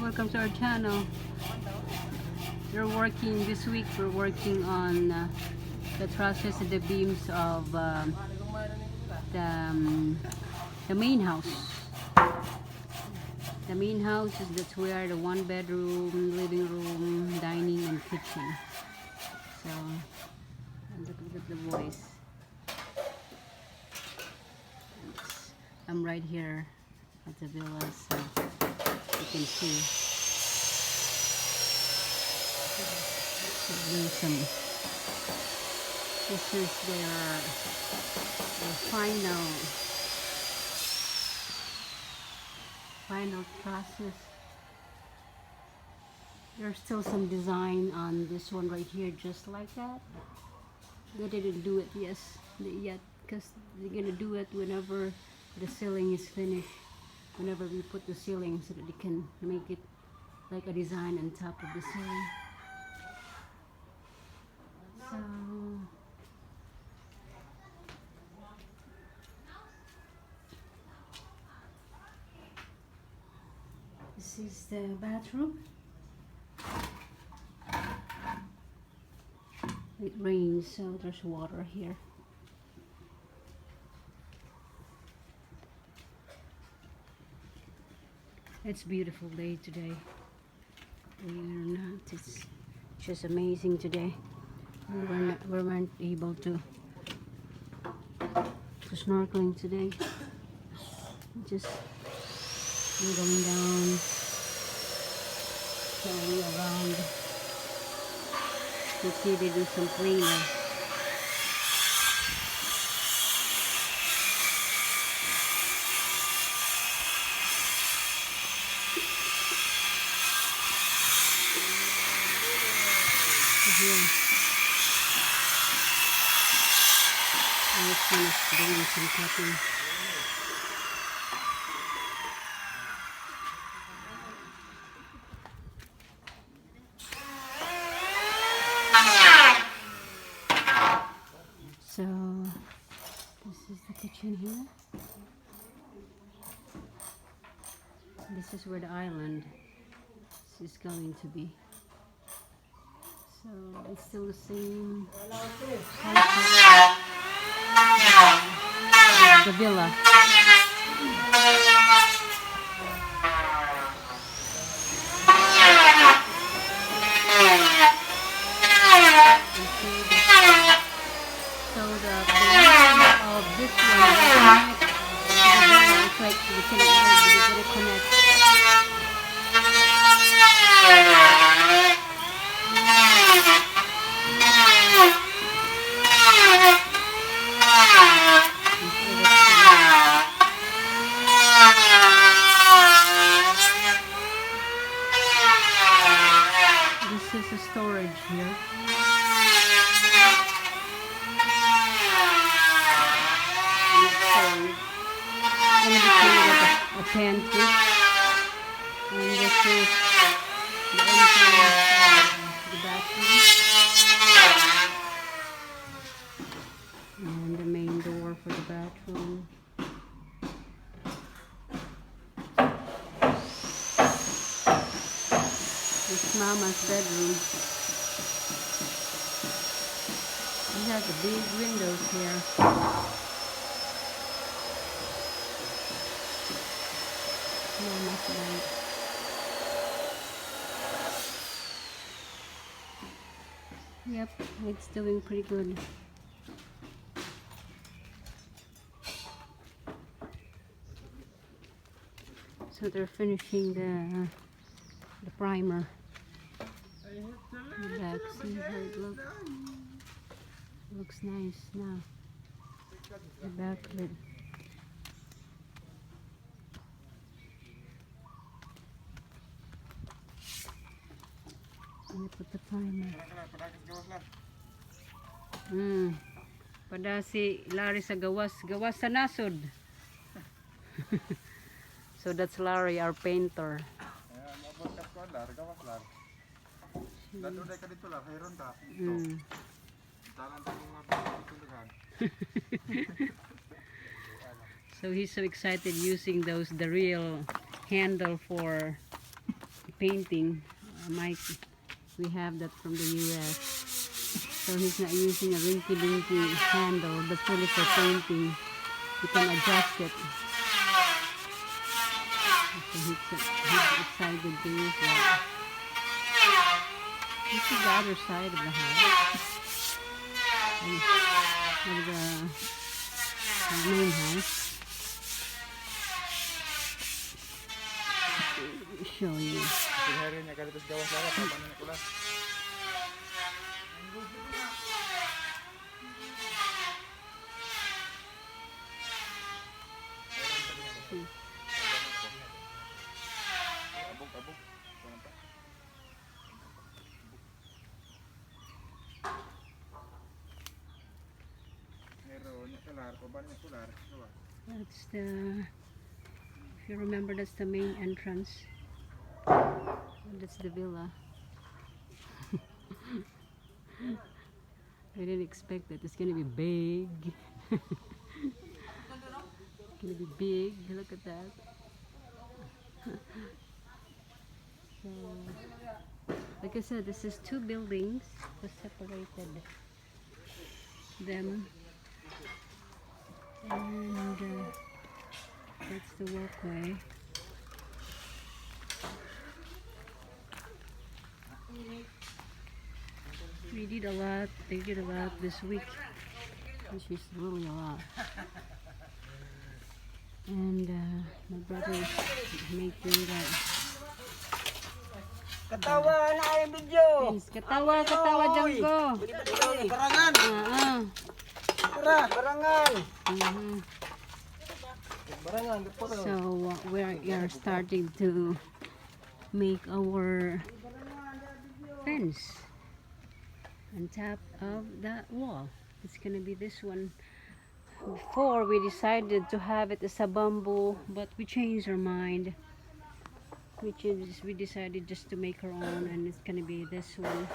welcome to our channel. This week we're working on the trusses and the beams of the main house. The main house is that's where the 1-bedroom, living room, dining and kitchen. So look at the boys. I'm right here at the villa, so you can see. This is their final trusses. There's still some design on this one right here, just like that. They didn't do it yet, because they're gonna do it whenever the ceiling is finished. Whenever we put the ceiling, so that they can make it like a design on top of the ceiling. So this is the bathroom. It rains, so there's water here. It's a beautiful day today. Believe it or not, it's just amazing today. We weren't able to snorkeling today. Just going down, going around. You see they do some cleaning. Here, I was finished doing some cutting. So this is the kitchen here. This is where the island is going to be. So it's still the same the villa. So the of this one it's like we can connect. This is a storage here. And this is a pantry. And this is the entrance of the bathroom. And the main door for the bathroom. This is Mama's bedroom. She has the big windows here. Mama's bed. Yep, it's doing pretty good. So they're finishing the primer. The back, see how it looks nice now. The back lid. And put the primer. Pada si Larry sa gawas sa nasod. So that's Larry, our painter. So he's so excited using the real handle for painting. Mike, we have that from the US. So he's not using a rinky-dinky handle, but fully for painting. You can adjust it. So he's excited to use that. This is the other side of the house. Of the main house. Show you. That's the, if you remember, that's the main entrance. That's the villa. I didn't expect that it's gonna be big. It's gonna be big. Look at that. So, like I said, this is two buildings that separated them, and that's the walkway. We did a lot. They did a lot this week, which is really a lot. And my brother is making that. Katawa na ay video. Please, katawa Janggo. Barangan. Barangan. Barangan. So we are starting to make our fence on top of that wall. It's gonna be this one. Before we decided to have it as a bamboo, but we changed our mind. We decided just to make our own, and it's gonna be this one.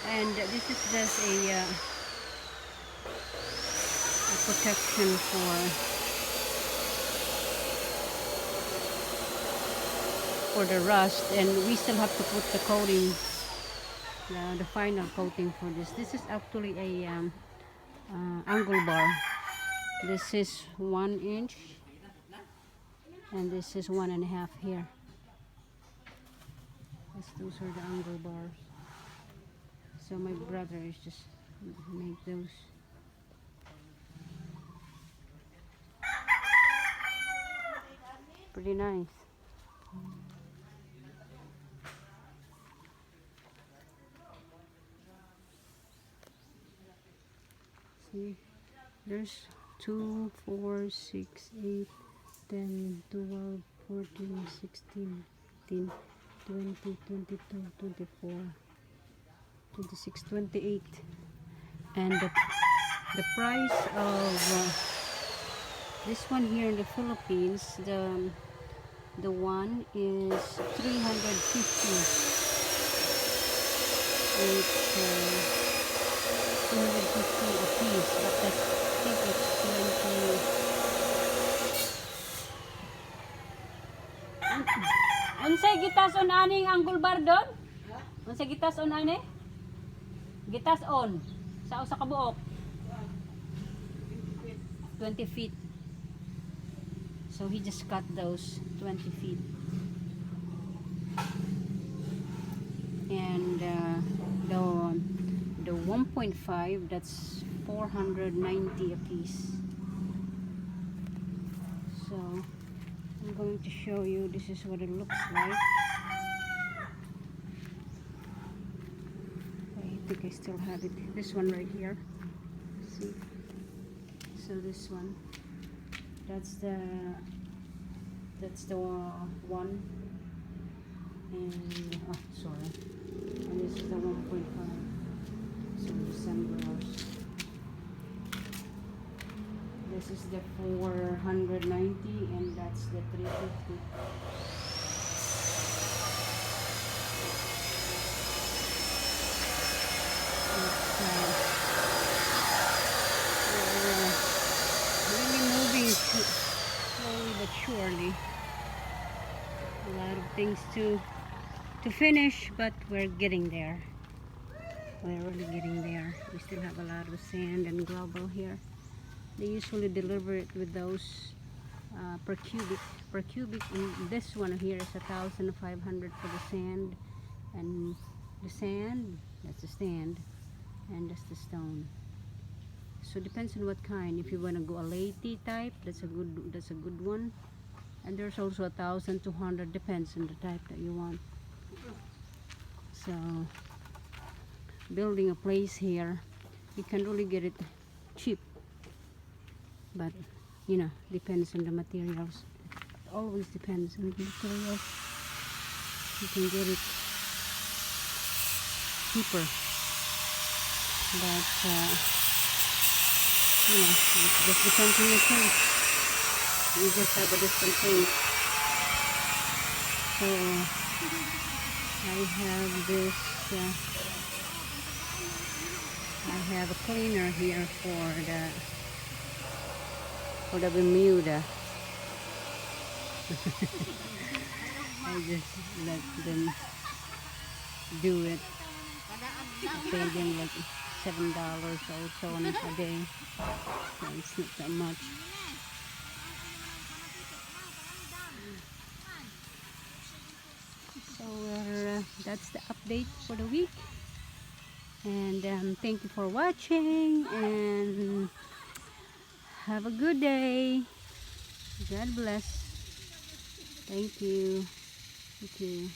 And this is just a protection for the rust, and we still have to put the coating, the final coating for this. This is actually a angle bar. This is 1 inch, and this is 1.5 here. Those are the angle bars. So my brother is just make those. Pretty nice. See, there's 2, 4, 6, 8, 10, 12, 14, 16, 18, 20, 22, 24, 26, 28. And the price of this one here in the Philippines, the one is 350. It's 250 a piece, but I think it's 20. Unsay gitas on aning angle bar doon? Unsay gitas on ani? Gitas on sa usa ka buok. 20 feet. So he just cut those 20 feet. And the 1.5, that's 490 a piece. So I'm going to show you, this is what it looks like. I think I still have it. This one right here. See? So this one, that's the one, and sorry, and this is the 1.5. So December's. This is the 490, and that's the 350. Really moving slowly but surely. A lot of things to to finish, but we're getting there. We're really getting there. We still have a lot of sand and gravel here. They usually deliver it with those per cubic. Per cubic, and this one here is 1,500 for the sand, and the sand, that's the sand, and that's the stone. So depends on what kind. If you want to go a lady type, that's a good one. And there's also 1,200, depends on the type that you want. So building a place here, you can really get it cheap, but you know, depends on the materials. It always depends on the materials. You can get it cheaper, but you know, it just depends on your taste. You just have a different taste. So I have this I have a cleaner here for the Bermuda. I just let them do it. I pay them like $7 or so on a day. So it's not that much. So that's the update for the week. And thank you for watching, and have a good day. God bless. Thank you. Thank you.